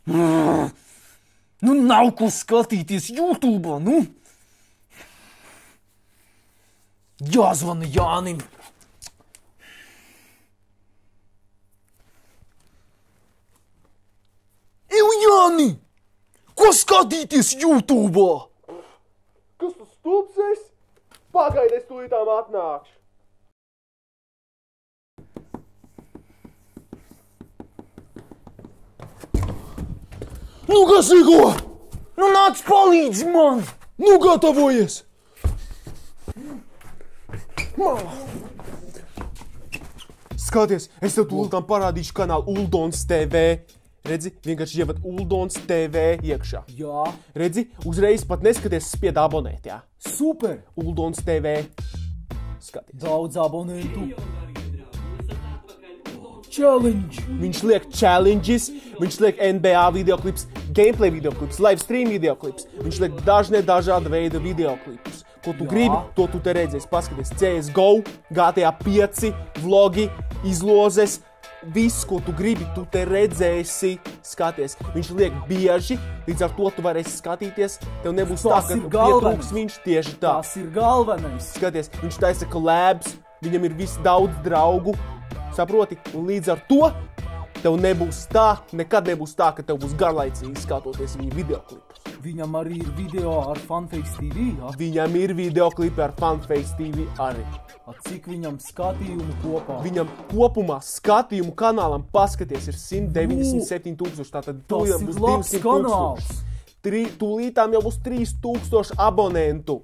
Nu nav ko skatīties YouTube, nu. Jāzvana Jānim. Jāni! Ko skatīties YouTube? Kas tu stulbs esi? Pagaidi, es tūlītām atnākšu. Nu, kas Igo? Nu, nāc palīdzi man! Nu, gatavojies! Skaties, es tev tūlītām parādīšu kanālu Uldons TV. Redzi, vienkārši ievad Uldons TV iekšā. Jā. Redzi, uzreiz pat neskaties, spied abonēt, jā. Super! Uldons TV. Skaties. Daudz abonentu. Challenge! Viņš liek challenges, viņš liek NBA videoklips, gameplay videoklips, live stream videoklips. Viņš liek dažāda veida videoklipus. Ko tu gribi, to tu te redzēsi. Paskaties, CSGO, GTA 5, vlogi, izlozes. Viss, ko tu gribi, tu te redzēsi. Skaties, viņš liek bieži, līdz ar to tu varēsi skatīties. Tev nebūs tā, ka pietrūks viņš tieši tā. Tas ir galvenais. Skaties, viņš taisa collabs, viņam ir viss daudz draugu. Saproti? Un līdz ar to tev nebūs tā, nekad nebūs tā, ka tev būs garlaicīgi skatoties viņa videoklipus. Viņam arī ir video ar Funface TV, jā? Viņam ir videoklipi ar Funface TV arī. Cik viņam skatījumu kopā? Viņam kopumā skatījumu kanālam paskaties ir 197,000, tātad Tas ir labs kanāls. Tūlītām jau būs 3,000 abonentu.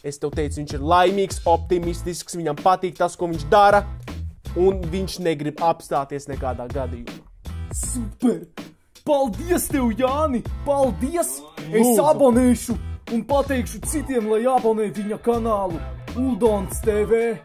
Es tev teicu, viņš ir laimīgs, optimistisks, viņam patīk tas, ko viņš dara, un viņš negrib apstāties nekādā gadījumā. Super! Paldies tev, Jāni! Paldies! Es Lūdzu. abonēšu un pateikšu citiem, lai abonē viņa kanālu Uldons TV.